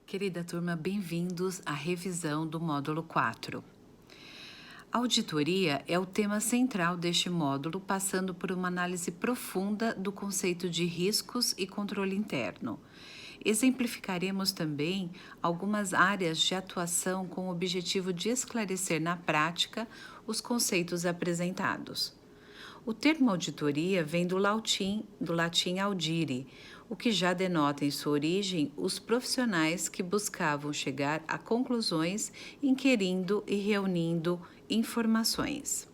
Querida turma, bem-vindos à revisão do módulo 4. Auditoria é o tema central deste módulo, passando por uma análise profunda do conceito de riscos e controle interno. Exemplificaremos também algumas áreas de atuação com o objetivo de esclarecer na prática os conceitos apresentados. O termo auditoria vem do latim audire, o que já denota em sua origem os profissionais que buscavam chegar a conclusões inquirindo e reunindo informações.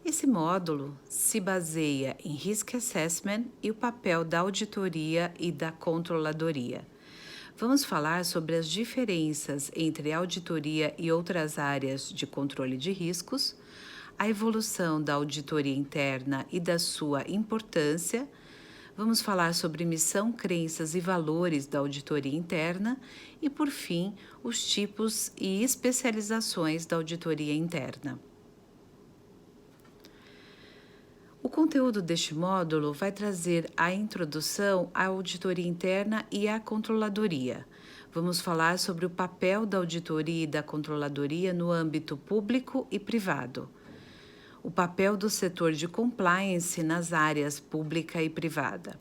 Esse módulo se baseia em Risk Assessment e o papel da auditoria e da controladoria. Vamos falar sobre as diferenças entre auditoria e outras áreas de controle de riscos, a evolução da auditoria interna e da sua importância. Vamos falar sobre missão, crenças e valores da auditoria interna e, por fim, os tipos e especializações da auditoria interna. O conteúdo deste módulo vai trazer a introdução à auditoria interna e à controladoria. Vamos falar sobre o papel da auditoria e da controladoria no âmbito público e privado. O papel do setor de compliance nas áreas pública e privada.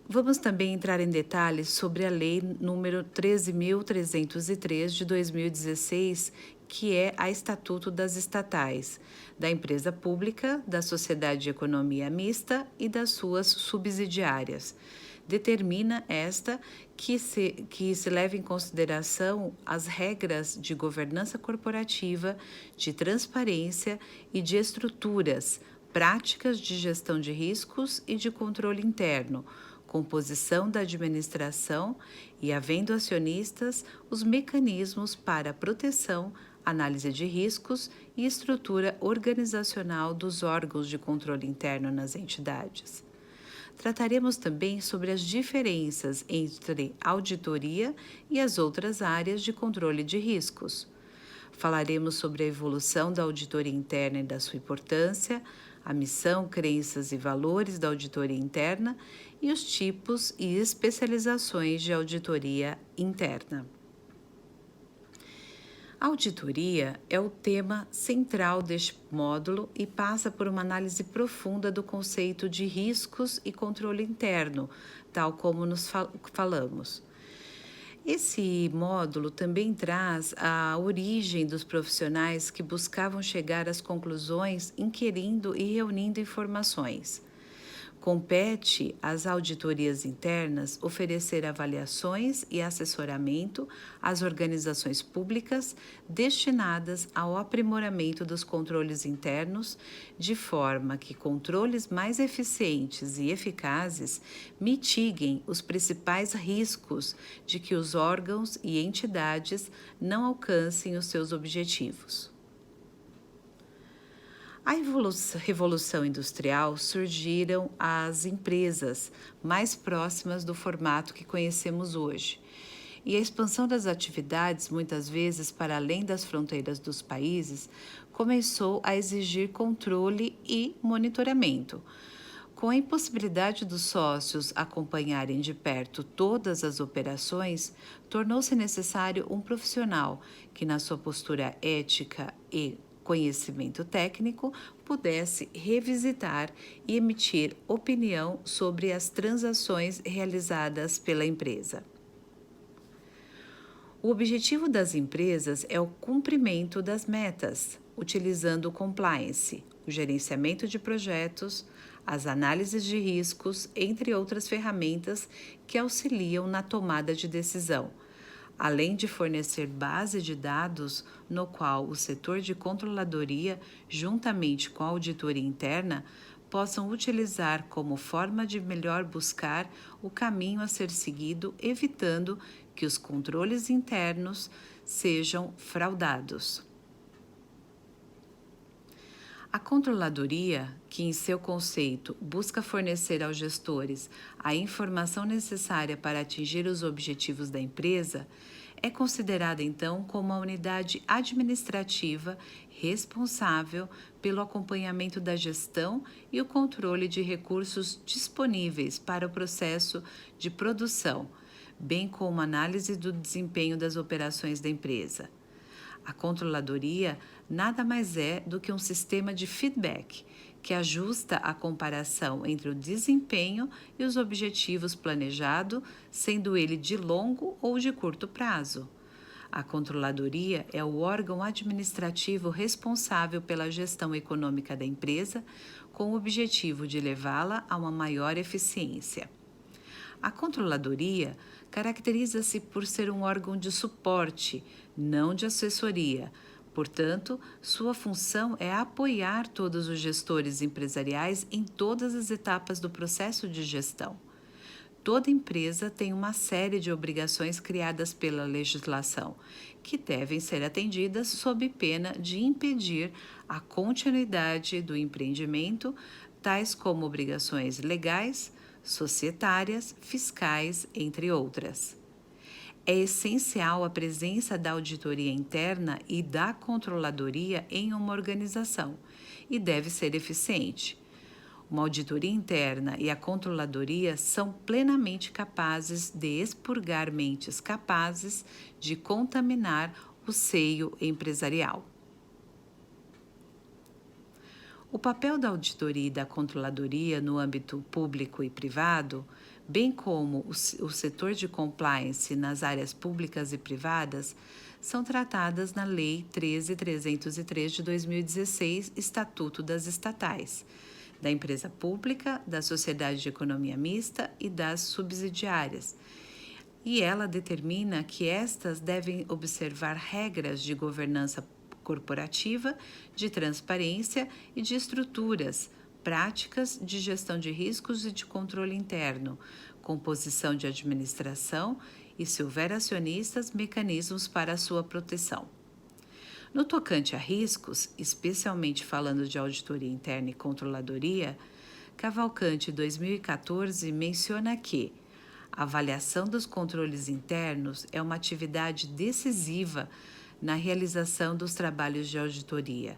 Vamos também entrar em detalhes sobre a Lei nº 13.303 de 2016, que é a Estatuto das Estatais, da Empresa Pública, da Sociedade de Economia Mista e das suas subsidiárias. Determina esta que se leve em consideração as regras de governança corporativa, de transparência e de estruturas, práticas de gestão de riscos e de controle interno, composição da administração e, havendo acionistas, os mecanismos para a proteção, análise de riscos e estrutura organizacional dos órgãos de controle interno nas entidades. Trataremos também sobre as diferenças entre auditoria e as outras áreas de controle de riscos. Falaremos sobre a evolução da auditoria interna e da sua importância, a missão, crenças e valores da auditoria interna e os tipos e especializações de auditoria interna. A auditoria é o tema central deste módulo e passa por uma análise profunda do conceito de riscos e controle interno, tal como nos falamos. Esse módulo também traz a origem dos profissionais que buscavam chegar às conclusões inquirindo e reunindo informações. Compete às auditorias internas oferecer avaliações e assessoramento às organizações públicas destinadas ao aprimoramento dos controles internos, de forma que controles mais eficientes e eficazes mitiguem os principais riscos de que os órgãos e entidades não alcancem os seus objetivos. A Revolução Industrial surgiram as empresas mais próximas do formato que conhecemos hoje. E a expansão das atividades, muitas vezes para além das fronteiras dos países, começou a exigir controle e monitoramento. Com a impossibilidade dos sócios acompanharem de perto todas as operações, tornou-se necessário um profissional que, na sua postura ética e conhecimento técnico, pudesse revisitar e emitir opinião sobre as transações realizadas pela empresa. O objetivo das empresas é o cumprimento das metas, utilizando o compliance, o gerenciamento de projetos, as análises de riscos, entre outras ferramentas que auxiliam na tomada de decisão, além de fornecer base de dados no qual o setor de controladoria, juntamente com a auditoria interna, possam utilizar como forma de melhor buscar o caminho a ser seguido, evitando que os controles internos sejam fraudados. A controladoria, que em seu conceito busca fornecer aos gestores a informação necessária para atingir os objetivos da empresa, é considerada então como a unidade administrativa responsável pelo acompanhamento da gestão e o controle de recursos disponíveis para o processo de produção, bem como análise do desempenho das operações da empresa. A controladoria nada mais é do que um sistema de feedback que ajusta a comparação entre o desempenho e os objetivos planejados, sendo ele de longo ou de curto prazo. A controladoria é o órgão administrativo responsável pela gestão econômica da empresa, com o objetivo de levá-la a uma maior eficiência. A controladoria caracteriza-se por ser um órgão de suporte, não de assessoria. Portanto, sua função é apoiar todos os gestores empresariais em todas as etapas do processo de gestão. Toda empresa tem uma série de obrigações criadas pela legislação, que devem ser atendidas sob pena de impedir a continuidade do empreendimento, tais como obrigações legais, societárias, fiscais, entre outras. É essencial a presença da auditoria interna e da controladoria em uma organização e deve ser eficiente. Uma auditoria interna e a controladoria são plenamente capazes de expurgar mentes capazes de contaminar o seio empresarial. O papel da auditoria e da controladoria no âmbito público e privado, bem como o setor de compliance nas áreas públicas e privadas, são tratadas na Lei 13.303 de 2016, Estatuto das Estatais, da empresa pública, da sociedade de economia mista e das subsidiárias. E ela determina que estas devem observar regras de governança corporativa, de transparência e de estruturas, práticas de gestão de riscos e de controle interno, composição de administração e, se houver acionistas, mecanismos para a sua proteção. No tocante a riscos, especialmente falando de auditoria interna e controladoria, Cavalcante 2014 menciona que a avaliação dos controles internos é uma atividade decisiva na realização dos trabalhos de auditoria.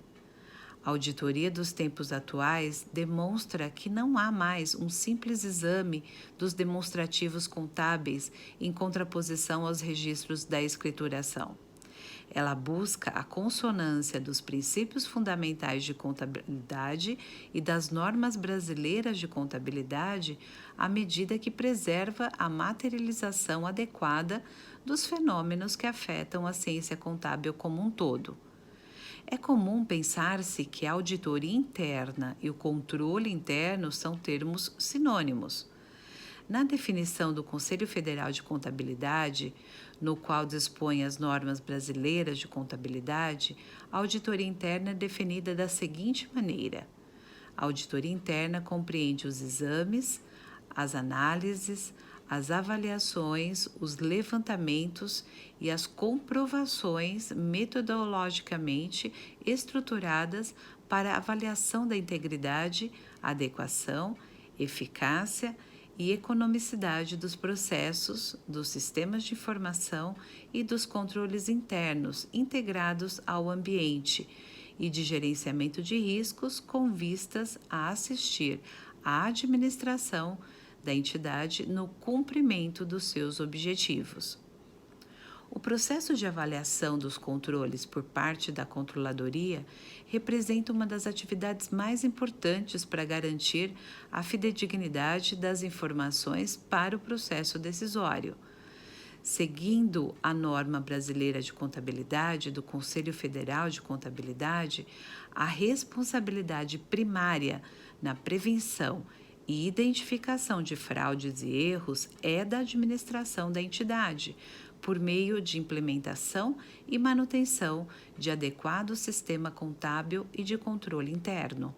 A auditoria dos tempos atuais demonstra que não há mais um simples exame dos demonstrativos contábeis em contraposição aos registros da escrituração. Ela busca a consonância dos princípios fundamentais de contabilidade e das normas brasileiras de contabilidade à medida que preserva a materialização adequada dos fenômenos que afetam a ciência contábil como um todo. É comum pensar-se que a auditoria interna e o controle interno são termos sinônimos. Na definição do Conselho Federal de Contabilidade, no qual dispõe as normas brasileiras de contabilidade, a auditoria interna é definida da seguinte maneira: a auditoria interna compreende os exames, as análises, as avaliações, os levantamentos e as comprovações metodologicamente estruturadas para avaliação da integridade, adequação, eficácia e economicidade dos processos, dos sistemas de informação e dos controles internos integrados ao ambiente e de gerenciamento de riscos com vistas a assistir à administração da entidade no cumprimento dos seus objetivos. O processo de avaliação dos controles por parte da controladoria representa uma das atividades mais importantes para garantir a fidedignidade das informações para o processo decisório. Seguindo a norma brasileira de contabilidade do Conselho Federal de Contabilidade, a responsabilidade primária na prevenção e identificação de fraudes e erros é da administração da entidade, por meio de implementação e manutenção de adequado sistema contábil e de controle interno.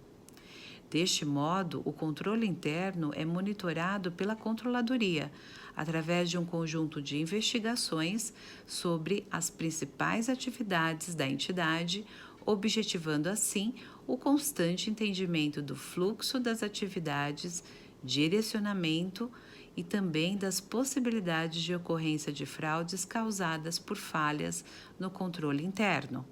Deste modo, o controle interno é monitorado pela controladoria, através de um conjunto de investigações sobre as principais atividades da entidade, objetivando assim o constante entendimento do fluxo das atividades, direcionamento e também das possibilidades de ocorrência de fraudes causadas por falhas no controle interno.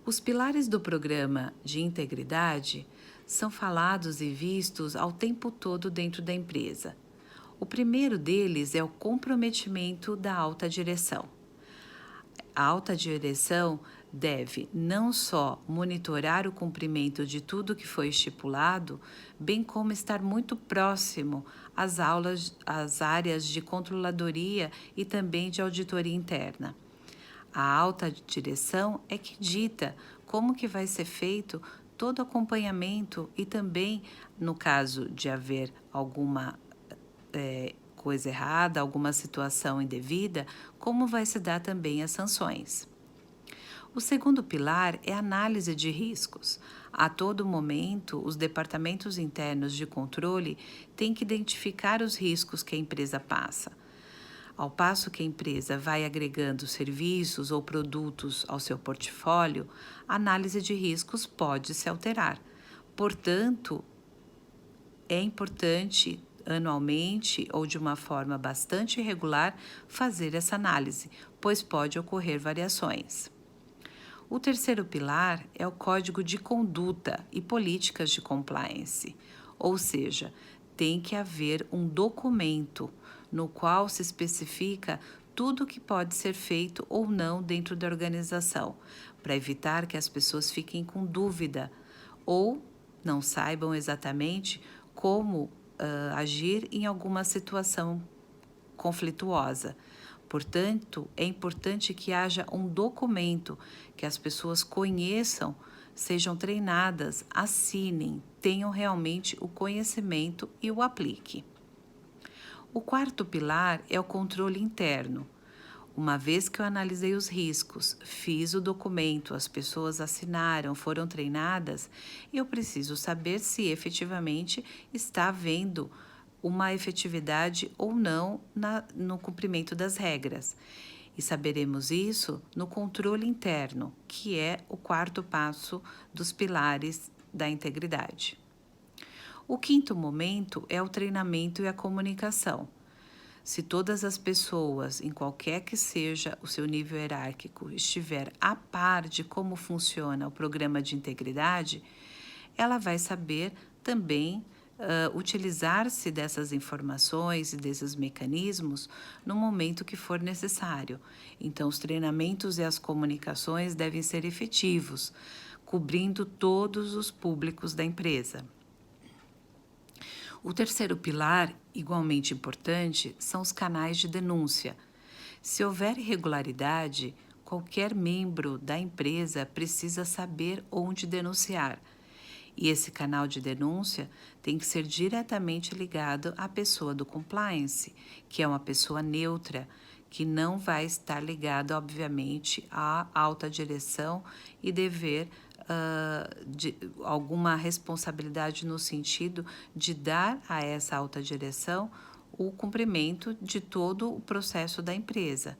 Os pilares do programa de integridade são falados e vistos ao tempo todo dentro da empresa. O primeiro deles é o comprometimento da alta direção. A alta direção deve não só monitorar o cumprimento de tudo que foi estipulado, bem como estar muito próximo às áreas de controladoria e também de auditoria interna. A alta direção é que dita como que vai ser feito todo o acompanhamento e também, no caso de haver alguma coisa errada, alguma situação indevida, como vai se dar também as sanções. O segundo pilar é a análise de riscos. A todo momento, os departamentos internos de controle têm que identificar os riscos que a empresa passa. Ao passo que a empresa vai agregando serviços ou produtos ao seu portfólio, a análise de riscos pode se alterar. Portanto, é importante anualmente ou de uma forma bastante regular fazer essa análise, pois pode ocorrer variações. O terceiro pilar é o código de conduta e políticas de compliance, ou seja, tem que haver um documento no qual se especifica tudo o que pode ser feito ou não dentro da organização, para evitar que as pessoas fiquem com dúvida ou não saibam exatamente como agir em alguma situação conflituosa. Portanto, é importante que haja um documento que as pessoas conheçam, sejam treinadas, assinem, tenham realmente o conhecimento e o aplique. O quarto pilar é o controle interno. Uma vez que eu analisei os riscos, fiz o documento, as pessoas assinaram, foram treinadas, eu preciso saber se efetivamente está havendo uma efetividade ou não no cumprimento das regras. E saberemos isso no controle interno, que é o quarto passo dos pilares da integridade. O quinto momento é o treinamento e a comunicação. Se todas as pessoas, em qualquer que seja o seu nível hierárquico, estiver a par de como funciona o programa de integridade, ela vai saber também utilizar-se dessas informações e desses mecanismos no momento que for necessário. Então, os treinamentos e as comunicações devem ser efetivos, cobrindo todos os públicos da empresa. O terceiro pilar, igualmente importante, são os canais de denúncia. Se houver irregularidade, qualquer membro da empresa precisa saber onde denunciar. E esse canal de denúncia tem que ser diretamente ligado à pessoa do compliance, que é uma pessoa neutra, que não vai estar ligada, obviamente, à alta direção e dever de alguma responsabilidade no sentido de dar a essa alta direção o cumprimento de todo o processo da empresa.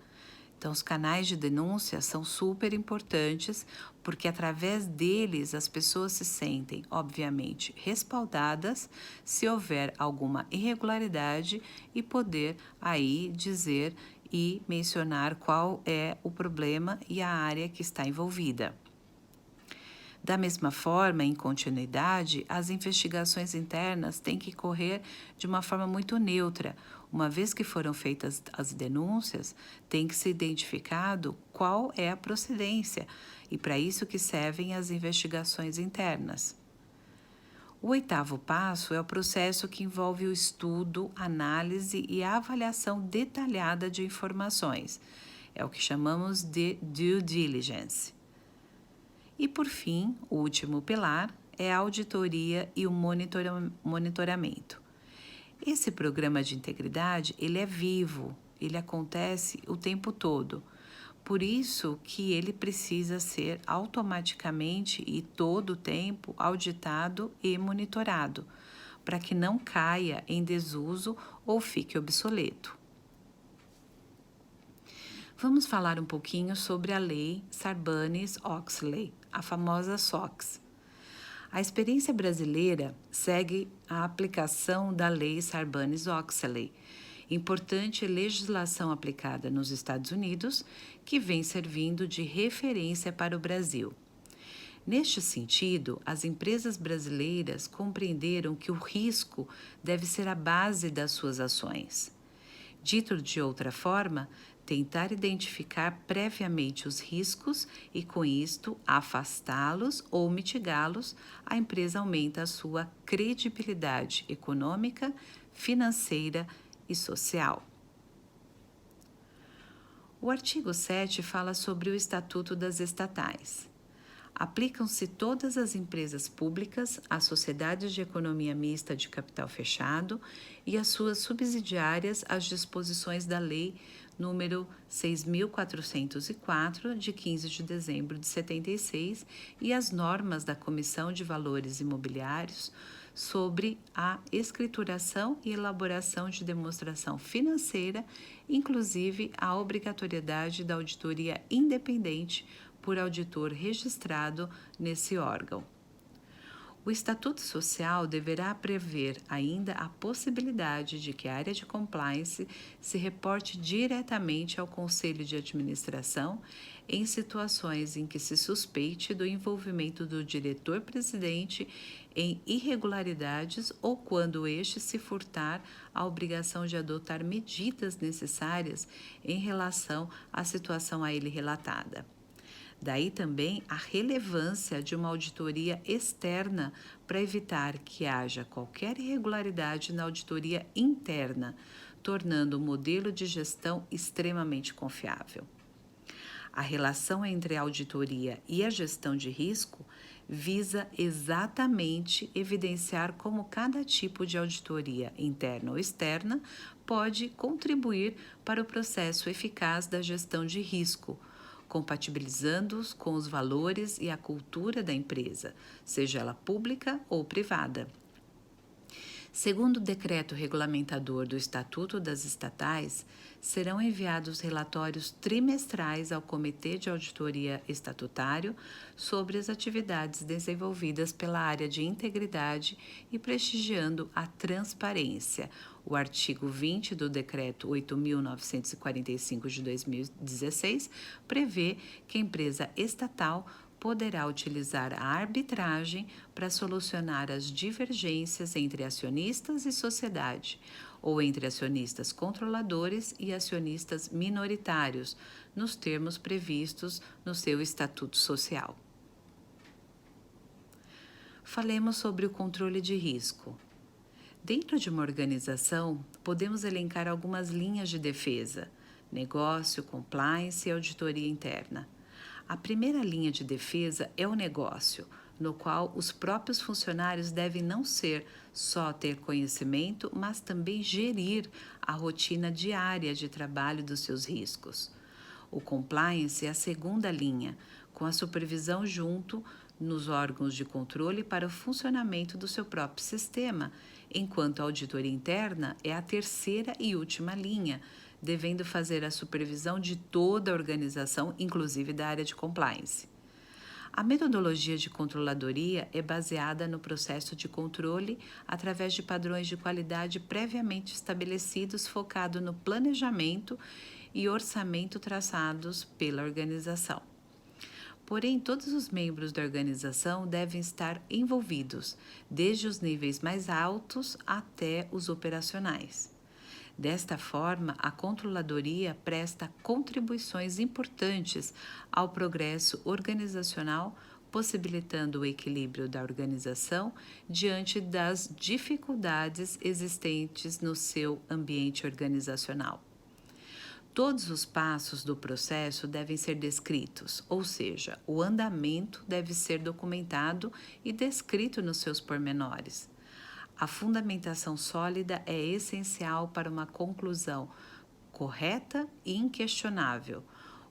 Então, os canais de denúncia são super importantes porque através deles as pessoas se sentem, obviamente, respaldadas se houver alguma irregularidade e poder aí dizer e mencionar qual é o problema e a área que está envolvida. Da mesma forma, em continuidade, as investigações internas têm que correr de uma forma muito neutra. Uma vez que foram feitas as denúncias, tem que ser identificado qual é a procedência e para isso que servem as investigações internas. O oitavo passo é o processo que envolve o estudo, análise e a avaliação detalhada de informações. É o que chamamos de due diligence. E, por fim, o último pilar é a auditoria e o monitoramento. Esse programa de integridade, ele é vivo, ele acontece o tempo todo. Por isso que ele precisa ser automaticamente e todo o tempo auditado e monitorado, para que não caia em desuso ou fique obsoleto. Vamos falar um pouquinho sobre a Lei Sarbanes-Oxley, a famosa SOX. A experiência brasileira segue a aplicação da Lei Sarbanes-Oxley, importante legislação aplicada nos Estados Unidos, que vem servindo de referência para o Brasil. Neste sentido, as empresas brasileiras compreenderam que o risco deve ser a base das suas ações. Dito de outra forma, tentar identificar previamente os riscos e, com isto, afastá-los ou mitigá-los, a empresa aumenta a sua credibilidade econômica, financeira e social. O artigo 7 fala sobre o Estatuto das Estatais. Aplicam-se todas as empresas públicas, as sociedades de economia mista de capital fechado e as suas subsidiárias às disposições da Lei número 6.404, de 15 de dezembro de 76, e as normas da Comissão de Valores Imobiliários sobre a escrituração e elaboração de demonstração financeira, inclusive a obrigatoriedade da auditoria independente por auditor registrado nesse órgão. O Estatuto Social deverá prever ainda a possibilidade de que a área de compliance se reporte diretamente ao Conselho de Administração em situações em que se suspeite do envolvimento do diretor-presidente em irregularidades ou quando este se furtar à obrigação de adotar medidas necessárias em relação à situação a ele relatada. Daí também a relevância de uma auditoria externa para evitar que haja qualquer irregularidade na auditoria interna, tornando o modelo de gestão extremamente confiável. A relação entre a auditoria e a gestão de risco visa exatamente evidenciar como cada tipo de auditoria, interna ou externa, pode contribuir para o processo eficaz da gestão de risco, compatibilizando-os com os valores e a cultura da empresa, seja ela pública ou privada. Segundo o decreto regulamentador do Estatuto das Estatais, serão enviados relatórios trimestrais ao Comitê de Auditoria Estatutário sobre as atividades desenvolvidas pela área de integridade e prestigiando a transparência. O artigo 20 do Decreto 8.945 de 2016 prevê que a empresa estatal poderá utilizar a arbitragem para solucionar as divergências entre acionistas e sociedade, ou entre acionistas controladores e acionistas minoritários, nos termos previstos no seu Estatuto Social. Falemos sobre o controle de risco. Dentro de uma organização, podemos elencar algumas linhas de defesa: negócio, compliance e auditoria interna. A primeira linha de defesa é o negócio, no qual os próprios funcionários devem não só ter conhecimento, mas também gerir a rotina diária de trabalho dos seus riscos. O compliance é a segunda linha, com a supervisão junto nos órgãos de controle para o funcionamento do seu próprio sistema, enquanto a auditoria interna é a terceira e última linha, devendo fazer a supervisão de toda a organização, inclusive da área de compliance. A metodologia de controladoria é baseada no processo de controle através de padrões de qualidade previamente estabelecidos, focado no planejamento e orçamento traçados pela organização. Porém, todos os membros da organização devem estar envolvidos, desde os níveis mais altos até os operacionais. Desta forma, a controladoria presta contribuições importantes ao progresso organizacional, possibilitando o equilíbrio da organização diante das dificuldades existentes no seu ambiente organizacional. Todos os passos do processo devem ser descritos, ou seja, o andamento deve ser documentado e descrito nos seus pormenores. A fundamentação sólida é essencial para uma conclusão correta e inquestionável.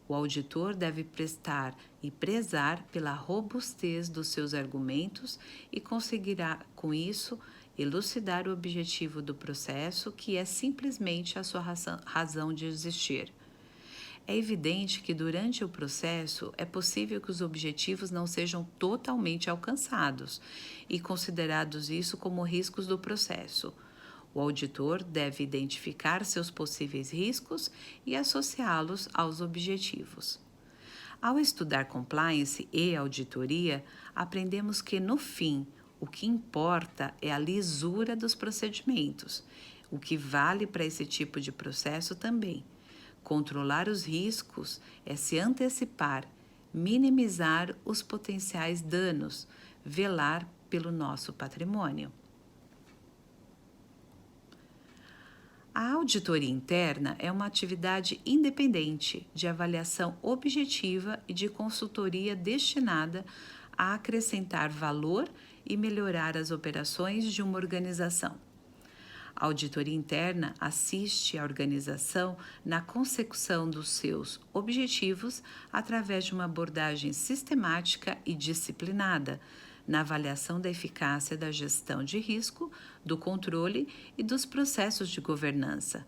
O auditor deve prestar e prezar pela robustez dos seus argumentos e conseguirá, com isso, elucidar o objetivo do processo, que é simplesmente a sua razão de existir. É evidente que durante o processo é possível que os objetivos não sejam totalmente alcançados e considerados isso como riscos do processo. O auditor deve identificar seus possíveis riscos e associá-los aos objetivos. Ao estudar compliance e auditoria, aprendemos que, no fim, o que importa é a lisura dos procedimentos. O que vale para esse tipo de processo também. Controlar os riscos é se antecipar, minimizar os potenciais danos, velar pelo nosso patrimônio. A auditoria interna é uma atividade independente de avaliação objetiva e de consultoria destinada a acrescentar valor e melhorar as operações de uma organização. A auditoria interna assiste a organização na consecução dos seus objetivos através de uma abordagem sistemática e disciplinada, na avaliação da eficácia da gestão de risco, do controle e dos processos de governança.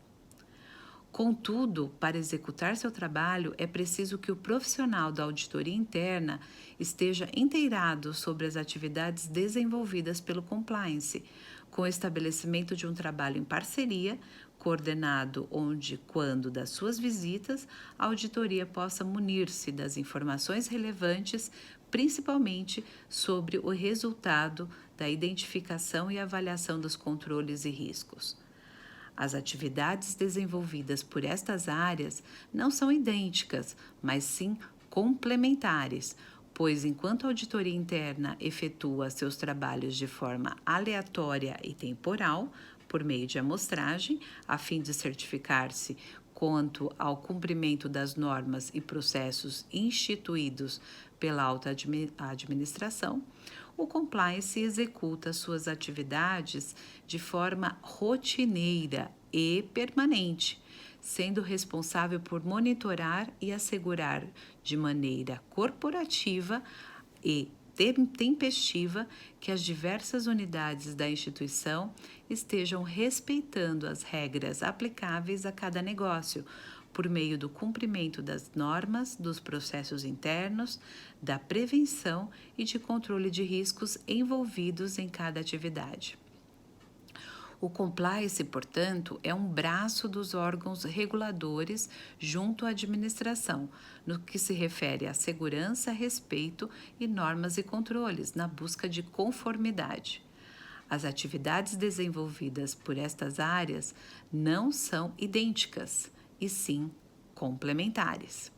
Contudo, para executar seu trabalho, é preciso que o profissional da auditoria interna esteja inteirado sobre as atividades desenvolvidas pelo compliance, com o estabelecimento de um trabalho em parceria, coordenado onde, quando das suas visitas, a auditoria possa munir-se das informações relevantes, principalmente sobre o resultado da identificação e avaliação dos controles e riscos. As atividades desenvolvidas por estas áreas não são idênticas, mas sim complementares, pois enquanto a auditoria interna efetua seus trabalhos de forma aleatória e temporal, por meio de amostragem, a fim de certificar-se quanto ao cumprimento das normas e processos instituídos pela alta administração, o compliance executa suas atividades de forma rotineira e permanente, sendo responsável por monitorar e assegurar de maneira corporativa e tempestiva que as diversas unidades da instituição estejam respeitando as regras aplicáveis a cada negócio, por meio do cumprimento das normas, dos processos internos, da prevenção e de controle de riscos envolvidos em cada atividade. O compliance, portanto, é um braço dos órgãos reguladores junto à administração, no que se refere à segurança, respeito e normas e controles, na busca de conformidade. As atividades desenvolvidas por estas áreas não são idênticas, e sim complementares.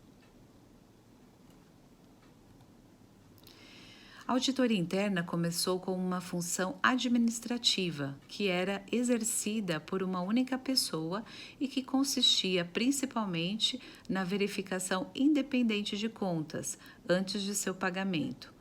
A auditoria interna começou com uma função administrativa, que era exercida por uma única pessoa e que consistia principalmente na verificação independente de contas, antes de seu pagamento.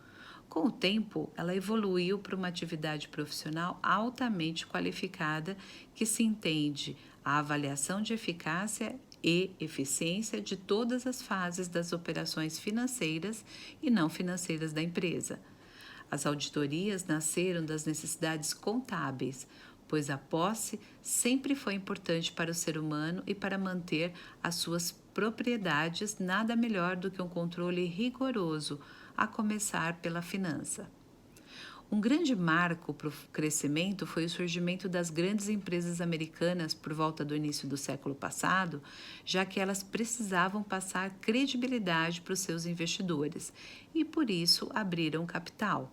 Com o tempo, ela evoluiu para uma atividade profissional altamente qualificada que se entende a avaliação de eficácia e eficiência de todas as fases das operações financeiras e não financeiras da empresa. As auditorias nasceram das necessidades contábeis, pois a posse sempre foi importante para o ser humano e para manter as suas propriedades, nada melhor do que um controle rigoroso, a começar pela finança. Um grande marco para o crescimento foi o surgimento das grandes empresas americanas por volta do início do século passado, já que elas precisavam passar credibilidade para os seus investidores e, por isso, abriram capital.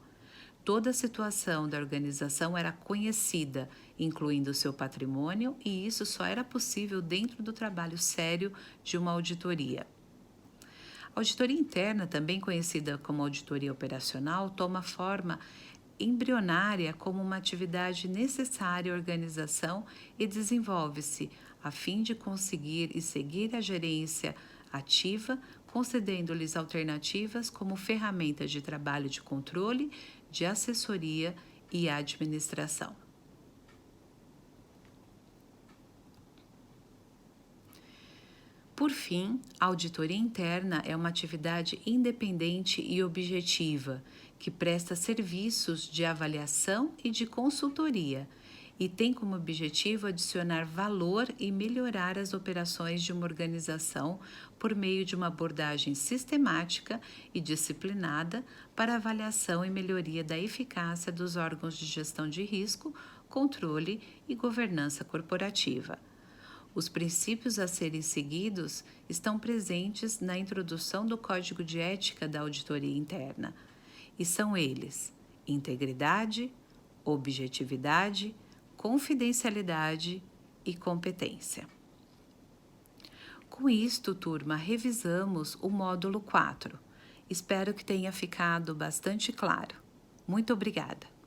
Toda a situação da organização era conhecida, incluindo seu patrimônio, e isso só era possível dentro do trabalho sério de uma auditoria. A auditoria interna, também conhecida como auditoria operacional, toma forma embrionária como uma atividade necessária à organização e desenvolve-se a fim de conseguir e seguir a gerência ativa, concedendo-lhes alternativas como ferramenta de trabalho de controle, de assessoria e administração. Por fim, a auditoria interna é uma atividade independente e objetiva, que presta serviços de avaliação e de consultoria e tem como objetivo adicionar valor e melhorar as operações de uma organização por meio de uma abordagem sistemática e disciplinada para avaliação e melhoria da eficácia dos órgãos de gestão de risco, controle e governança corporativa. Os princípios a serem seguidos estão presentes na introdução do Código de Ética da Auditoria Interna, e são eles: integridade, objetividade, confidencialidade e competência. Com isto, turma, revisamos o módulo 4. Espero que tenha ficado bastante claro. Muito obrigada!